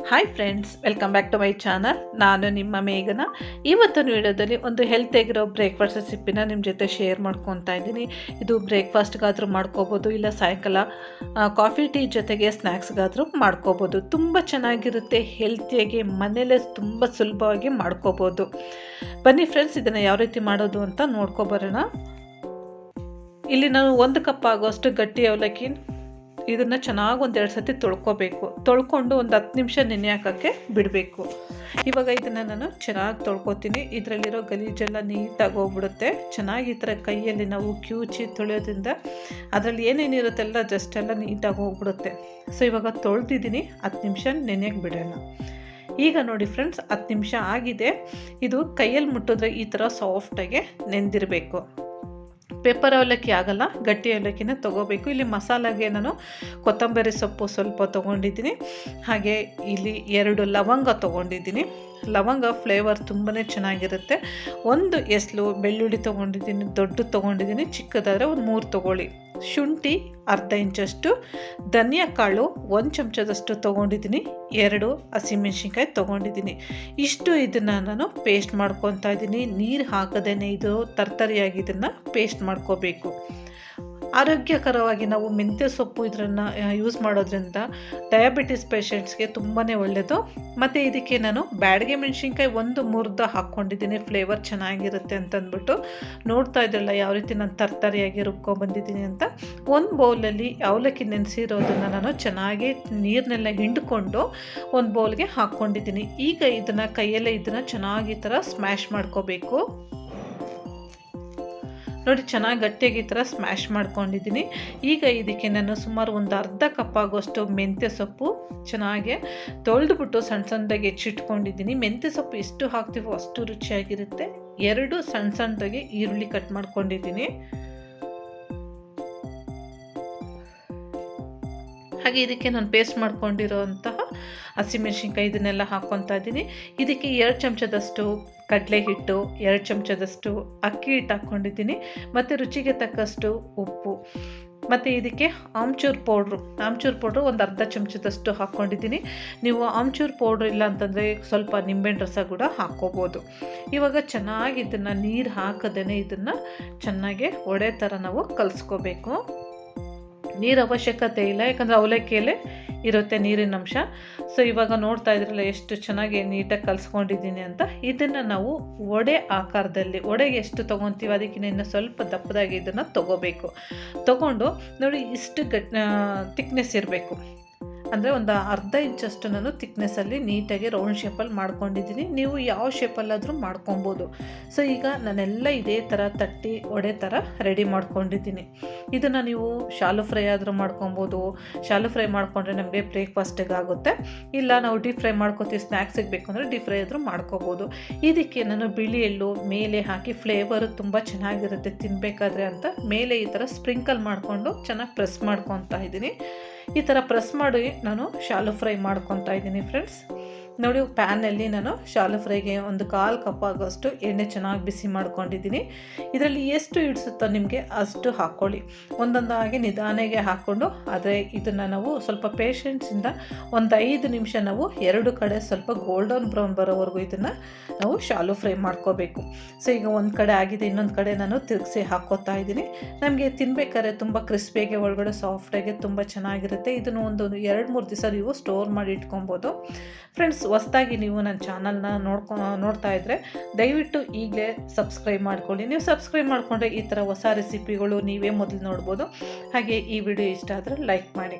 Hi friends, welcome back to my channel. ನಾನು ನಿಮ್ಮ ಮೇಘನ. ಇವತ್ತಿನ ವಿಡಿಯೋದಲ್ಲಿ ಒಂದು ಹೆಲ್ತಿಯಾಗಿರೋ ಬ್ರೇಕ್ಫಾಸ್ಟ್ ರೆಸಿಪಿನ ನಿಮ್ಮ ಜೊತೆ ಶೇರ್ ಮಾಡ್ಕೊತಾ ಇದ್ದೀನಿ. ಇದು ಬ್ರೇಕ್ಫಾಸ್ಟ್ಗಾದರೂ ಮಾಡ್ಕೋಬೋದು, ಇಲ್ಲ ಸಾಯಂಕಾಲ ಕಾಫಿ ಟೀ ಜೊತೆಗೆ ಸ್ನ್ಯಾಕ್ಸ್ಗಾದರೂ ಮಾಡ್ಕೋಬೋದು. ತುಂಬ ಚೆನ್ನಾಗಿರುತ್ತೆ, ಹೆಲ್ತಿಯಾಗಿ ಮನೇಲೇ ತುಂಬ ಸುಲಭವಾಗಿ ಮಾಡ್ಕೋಬೋದು. ಬನ್ನಿ ಫ್ರೆಂಡ್ಸ್, ಇದನ್ನು ಯಾವ ರೀತಿ ಮಾಡೋದು ಅಂತ ನೋಡ್ಕೊಬರೋಣ. ಇಲ್ಲಿ ನಾನು 1 ಕಪ್ ಆಗೋಷ್ಟು ಗಟ್ಟಿ ಅವಲಕ್ಕಿ ಇದನ್ನು ಚೆನ್ನಾಗಿ ಒಂದೆರಡು ಸತಿ ತೊಳ್ಕೊಬೇಕು. ತೊಳ್ಕೊಂಡು ಒಂದು 10 ನಿಮಿಷ ನೆನೆ ಹಾಕೋಕ್ಕೆ ಬಿಡಬೇಕು. ಇವಾಗ ಇದನ್ನು ನಾನು ಚೆನ್ನಾಗಿ ತೊಳ್ಕೊತೀನಿ. ಇದರಲ್ಲಿರೋ ಗಲೀಜೆಲ್ಲ ನೀಟಾಗಿ ಹೋಗ್ಬಿಡುತ್ತೆ. ಚೆನ್ನಾಗಿ ಈ ಥರ ಕೈಯಲ್ಲಿ ನಾವು ಕ್ಯೂಚಿ ತೊಳೆಯೋದ್ರಿಂದ ಅದರಲ್ಲಿ ಏನೇನಿರುತ್ತೆಲ್ಲ ಜಸ್ಟ್ ಎಲ್ಲ ನೀಟಾಗಿ ಹೋಗ್ಬಿಡುತ್ತೆ. ಸೊ ಇವಾಗ ತೊಳೆದಿದ್ದೀನಿ, 10 ನಿಮಿಷ ನೆನೆಯಕ್ಕೆ ಬಿಡೋಣ. ಈಗ ನೋಡಿ ಫ್ರೆಂಡ್ಸ್, 10 ನಿಮಿಷ ಆಗಿದೆ. ಇದು ಕೈಯಲ್ಲಿ ಮುಟ್ಟಿದ್ರೆ ಈ ಥರ ಸಾಫ್ಟಾಗಿ ನೆಂದಿರಬೇಕು. ಪೇಪರ್ ಅವಲಕ್ಕಿ ಆಗಲ್ಲ, ಗಟ್ಟಿ ಅವಲಕ್ಕಿನ ತೊಗೋಬೇಕು. ಇಲ್ಲಿ ಮಸಾಲೆಗೆ ನಾನು ಕೊತ್ತಂಬರಿ ಸೊಪ್ಪು ಸ್ವಲ್ಪ ತೊಗೊಂಡಿದ್ದೀನಿ. ಹಾಗೆ ಇಲ್ಲಿ 2 ಲವಂಗ ತೊಗೊಂಡಿದ್ದೀನಿ. ಲವಂಗ ಫ್ಲೇವರ್ ತುಂಬಾ ಚೆನ್ನಾಗಿರುತ್ತೆ. 1 ಎಸ್ಲು ಬೆಳ್ಳುಳ್ಳಿ ತೊಗೊಂಡಿದ್ದೀನಿ, ದೊಡ್ಡ ತೊಗೊಂಡಿದ್ದೀನಿ. ಚಿಕ್ಕದಾದರೆ ಒಂದು 3 ತೊಗೊಳ್ಳಿ. ಶುಂಠಿ ಅರ್ಧ ಇಂಚಷ್ಟು, ಧನಿಯಾ ಕಾಳು 1 ಚಮಚದಷ್ಟು ತೊಗೊಂಡಿದ್ದೀನಿ. 2 ಹಸಿಮೆಣ್ಸಿನ್ಕಾಯಿ ತೊಗೊಂಡಿದ್ದೀನಿ. ಇಷ್ಟು ಇದನ್ನು ನಾನು ಪೇಸ್ಟ್ ಮಾಡ್ಕೊತಾ ಇದ್ದೀನಿ. ನೀರು ಹಾಕದೇನೆ ಇದು ತರ್ತರಿಯಾಗಿ ಇದನ್ನು ಪೇಸ್ಟ್ ಮಾಡ್ಕೋಬೇಕು. ಆರೋಗ್ಯಕರವಾಗಿ ನಾವು ಮೆಂತ್ಯ ಸೊಪ್ಪು ಇದನ್ನು ಯೂಸ್ ಮಾಡೋದ್ರಿಂದ ಡಯಾಬಿಟಿಸ್ ಪೇಷಂಟ್ಸ್ಗೆ ತುಂಬಾ ಒಳ್ಳೆಯದು. ಮತ್ತು ಇದಕ್ಕೆ ನಾನು ಬ್ಯಾಡಗೆ ಮೆಣಸಿನ್ಕಾಯಿ 1 ಮುರಿದು ಹಾಕ್ಕೊಂಡಿದ್ದೀನಿ, ಫ್ಲೇವರ್ ಚೆನ್ನಾಗಿರುತ್ತೆ ಅಂತಂದ್ಬಿಟ್ಟು. ನೋಡ್ತಾ ಇದ್ರಲ್ಲ ಯಾವ ರೀತಿ ನಾನು ತರ್ತರಿಯಾಗಿ ರುಬ್ಕೊಂಡ್ಬಂದಿದ್ದೀನಿ ಅಂತ. 1 ಬೌಲಲ್ಲಿ ಅವಲಕ್ಕಿ ನೆನೆಸಿರೋದನ್ನು ನಾನು ಚೆನ್ನಾಗಿ ನೀರನ್ನೆಲ್ಲ ಹಿಂಡ್ಕೊಂಡು 1 ಬೌಲ್ಗೆ ಹಾಕ್ಕೊಂಡಿದ್ದೀನಿ. ಈಗ ಇದನ್ನು ಕೈಯಲ್ಲೇ ಇದನ್ನು ಚೆನ್ನಾಗಿ ಈ ಥರ ಸ್ಮ್ಯಾಶ್ ಮಾಡ್ಕೋಬೇಕು. ನೋಡಿ, ಚೆನ್ನಾಗಿ ಗಟ್ಟಿಯಾಗಿ ಈ ಥರ ಸ್ಮ್ಯಾಶ್ ಮಾಡ್ಕೊಂಡಿದ್ದೀನಿ. ಈಗ ಇದಕ್ಕೆ ನಾನು ಸುಮಾರು ಒಂದು ಅರ್ಧ ಕಪ್ ಆಗೋಷ್ಟು ಮೆಂತ್ಯ ಸೊಪ್ಪು ಚೆನ್ನಾಗಿ ತೊಳೆದುಬಿಟ್ಟು ಸಣ್ಣದಾಗಿ ಹೆಚ್ಚಿಟ್ಕೊಂಡಿದ್ದೀನಿ. ಮೆಂತ್ಯ ಸೊಪ್ಪು ಎಷ್ಟು ಹಾಕ್ತೀವೋ ಅಷ್ಟು ರುಚಿಯಾಗಿರುತ್ತೆ. 2 ಸಣ್ಣದಾಗಿ ಈರುಳ್ಳಿ ಕಟ್ ಮಾಡ್ಕೊಂಡಿದ್ದೀನಿ. ಹಾಗೆ ಇದಕ್ಕೆ ನಾನು ಪೇಸ್ಟ್ ಮಾಡ್ಕೊಂಡಿರೋಂತಹ ಹಸಿಮೆಣ್ಸಿನ್ಕಾಯಿ ಇದನ್ನೆಲ್ಲ ಹಾಕ್ಕೊತಾ ಇದ್ದೀನಿ. ಇದಕ್ಕೆ 2 ಚಮಚದಷ್ಟು ಕಡಲೆ ಹಿಟ್ಟು, 2 ಚಮಚದಷ್ಟು ಅಕ್ಕಿ ಹಿಟ್ಟು ಹಾಕ್ಕೊಂಡಿದ್ದೀನಿ. ಮತ್ತು ರುಚಿಗೆ ತಕ್ಕಷ್ಟು ಉಪ್ಪು. ಮತ್ತು ಇದಕ್ಕೆ ಆಮ್ಚೂರ್ ಪೌಡ್ರು ಒಂದು ಅರ್ಧ ಚಮಚದಷ್ಟು ಹಾಕ್ಕೊಂಡಿದ್ದೀನಿ. ನೀವು ಆಮ್ಚೂರ್ ಪೌಡ್ರ್ ಇಲ್ಲ ಅಂತಂದರೆ ಸ್ವಲ್ಪ ನಿಂಬೆಹಣ್ಣು ರಸ ಕೂಡ ಹಾಕ್ಕೋಬೋದು. ಇವಾಗ ಚೆನ್ನಾಗಿ ಇದನ್ನು ನೀರು ಹಾಕದೇ ಇದನ್ನು ಚೆನ್ನಾಗಿ ಒಡೆ ಥರ ನಾವು ಕಲಿಸ್ಕೋಬೇಕು. ನೀರು ಅವಶ್ಯಕತೆ ಇಲ್ಲ, ಯಾಕಂದರೆ ಅವಲಕ್ಕಿಯಲ್ಲೇ ಇರುತ್ತೆ ನೀರಿನ ಅಂಶ. ಸೊ ಇವಾಗ ನೋಡ್ತಾ ಇದ್ರಲ್ಲ ಎಷ್ಟು ಚೆನ್ನಾಗಿ ನೀಟಾಗಿ ಕಲಿಸ್ಕೊಂಡಿದ್ದೀನಿ ಅಂತ. ಇದನ್ನು ನಾವು ವಡೆ ಆಕಾರದಲ್ಲಿ, ವಡೆಗೆ ಎಷ್ಟು ತೊಗೊತೀವಿ ಅದಕ್ಕಿಂತ ಇನ್ನು ಸ್ವಲ್ಪ ದಪ್ಪದಾಗಿ ಇದನ್ನು ತೊಗೋಬೇಕು. ತೊಗೊಂಡು ನೋಡಿ ಇಷ್ಟು ತಿಕ್ನೆಸ್ ಇರಬೇಕು. ಅಂದರೆ ಒಂದು ಅರ್ಧ ಇಂಚಷ್ಟು ನಾನು ತಿಕ್ನೆಸ್ಸಲ್ಲಿ ನೀಟಾಗಿ ರೌಂಡ್ ಶೇಪಲ್ಲಿ ಮಾಡ್ಕೊಂಡಿದ್ದೀನಿ. ನೀವು ಯಾವ ಶೇಪಲ್ಲಾದರೂ ಮಾಡ್ಕೊಬೋದು. ಸೊ ಈಗ ನಾನೆಲ್ಲ ಇದೇ ಥರ ತಟ್ಟಿ ಒಡೆ ಥರ ರೆಡಿ ಮಾಡ್ಕೊಂಡಿದ್ದೀನಿ. ಇದನ್ನು ನೀವು ಶಾಲು ಫ್ರೈ ಆದರೂ ಮಾಡ್ಕೊಬೋದು. ಶಾಲು ಫ್ರೈ ಮಾಡಿಕೊಂಡ್ರೆ ನಮಗೆ ಬ್ರೇಕ್ಫಾಸ್ಟಿಗೆ ಆಗುತ್ತೆ. ಇಲ್ಲ ನಾವು ಡೀಪ್ ಫ್ರೈ ಮಾಡ್ಕೊತೀವಿ, ಸ್ನ್ಯಾಕ್ಸಿಗೆ ಬೇಕು ಅಂದರೆ ಡೀಪ್ ಫ್ರೈ ಆದರೂ ಮಾಡ್ಕೋಬೋದು. ಇದಕ್ಕೆ ನಾನು ಬಿಳಿ ಎಳ್ಳು ಮೇಲೆ ಹಾಕಿ ಫ್ಲೇವರು ತುಂಬ ಚೆನ್ನಾಗಿರುತ್ತೆ ತಿನ್ನಬೇಕಾದ್ರೆ ಅಂತ ಮೇಲೆ ಈ ಥರ ಸ್ಪ್ರಿಂಕಲ್ ಮಾಡಿಕೊಂಡು ಚೆನ್ನಾಗಿ ಪ್ರೆಸ್ ಮಾಡ್ಕೊತಾ ಇದ್ದೀನಿ. ಈ ಥರ ಪ್ರೆಸ್ ಮಾಡಿ ನಾನು ಶಾಲು ಫ್ರೈ ಮಾಡ್ಕೊತಾ ಇದ್ದೀನಿ ಫ್ರೆಂಡ್ಸ್. ನೋಡಿ, ಪ್ಯಾನಲ್ಲಿ ನಾನು ಶಾಲು ಫ್ರೈಗೆ ಒಂದು 1/4 ಕಪ್ ಆಗೋಷ್ಟು ಎಣ್ಣೆ ಚೆನ್ನಾಗಿ ಬಿಸಿ ಮಾಡ್ಕೊಂಡಿದ್ದೀನಿ. ಇದರಲ್ಲಿ ಎಷ್ಟು ಇಡಿಸುತ್ತೋ ನಿಮಗೆ ಅಷ್ಟು ಹಾಕ್ಕೊಳ್ಳಿ. ಒಂದೊಂದಾಗಿ ನಿಧಾನಾಗೆ ಹಾಕ್ಕೊಂಡು, ಆದರೆ ಇದನ್ನು ನಾವು ಸ್ವಲ್ಪ ಪೇಷನ್ಸಿಂದ ಒಂದು 5 ನಿಮಿಷ ನಾವು 2 ಕಡೆ ಸ್ವಲ್ಪ ಗೋಲ್ಡನ್ ಬ್ರೌನ್ ಬರೋವರೆಗೂ ಇದನ್ನು ನಾವು ಶಾಲು ಫ್ರೈ ಮಾಡ್ಕೋಬೇಕು. ಸೊ ಈಗ ಒಂದು ಕಡೆ ಆಗಿದೆ, ಇನ್ನೊಂದು ಕಡೆ ನಾನು ತಿರುಗಿಸಿ ಹಾಕ್ಕೋತಾ ಇದ್ದೀನಿ. ನಮಗೆ ತಿನ್ನಬೇಕಾದ್ರೆ ತುಂಬ ಕ್ರಿಸ್ಪಿಯಾಗಿ ಒಳಗಡೆ ಸಾಫ್ಟಾಗಿ ತುಂಬ ಚೆನ್ನಾಗಿರುತ್ತೆ. ಇದನ್ನು ಒಂದು 2-3 ದಿವಸ ನೀವು ಸ್ಟೋರ್ ಮಾಡಿ ಇಟ್ಕೊಬೋದು. ಫ್ರೆಂಡ್ಸ್, ಹೊಸದಾಗಿ ನೀವು ನನ್ನ ಚಾನಲ್ನ ನೋಡ್ತಾ ಇದ್ದರೆ ದಯವಿಟ್ಟು ಈಗಲೇ ಸಬ್ಸ್ಕ್ರೈಬ್ ಮಾಡ್ಕೊಳ್ಳಿ. ನೀವು ಸಬ್ಸ್ಕ್ರೈಬ್ ಮಾಡಿಕೊಂಡ್ರೆ ಈ ಥರ ಹೊಸ ರೆಸಿಪಿಗಳು ನೀವೇ ಮೊದಲು ನೋಡ್ಬೋದು. ಹಾಗೆ ಈ ವಿಡಿಯೋ ಇಷ್ಟ ಆದರೆ ಲೈಕ್ ಮಾಡಿ.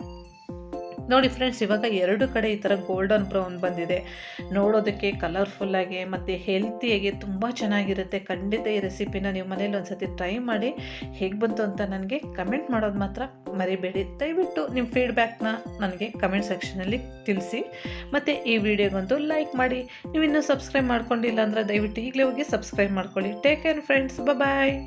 ನೋಡಿ ಫ್ರೆಂಡ್ಸ್, ಇವಾಗ 2 ಕಡೆ ಈ ಥರ ಗೋಲ್ಡನ್ ಬ್ರೌನ್ ಬಂದಿದೆ. ನೋಡೋದಕ್ಕೆ ಕಲರ್ಫುಲ್ಲಾಗಿ ಮತ್ತು ಹೆಲ್ತಿಯಾಗಿ ತುಂಬ ಚೆನ್ನಾಗಿರುತ್ತೆ. ಖಂಡಿತ ಈ ರೆಸಿಪಿನ ನೀವು ಮನೇಲಿ ಒಂದು ಸತಿ ಟ್ರೈ ಮಾಡಿ. ಹೇಗೆ ಬಂತು ಅಂತ ನನಗೆ ಕಮೆಂಟ್ ಮಾಡೋದು ಮಾತ್ರ ಮರಿಬೇಡಿ. ದಯವಿಟ್ಟು ನಿಮ್ಮ ಫೀಡ್ಬ್ಯಾಕ್ನ ನನಗೆ ಕಮೆಂಟ್ ಸೆಕ್ಷನಲ್ಲಿ ತಿಳಿಸಿ. ಮತ್ತು ಈ ವಿಡಿಯೋಗೊಂದು ಲೈಕ್ ಮಾಡಿ. ನೀವು ಇನ್ನೂ ಸಬ್ಸ್ಕ್ರೈಬ್ ಮಾಡ್ಕೊಂಡಿಲ್ಲ ಅಂದರೆ ದಯವಿಟ್ಟು ಈಗಲೇ ಹೋಗಿ ಸಬ್ಸ್ಕ್ರೈಬ್ ಮಾಡ್ಕೊಳ್ಳಿ. ಟೇಕ್ ಕೇರ್ ಫ್ರೆಂಡ್ಸ್, ಬಾಯ್.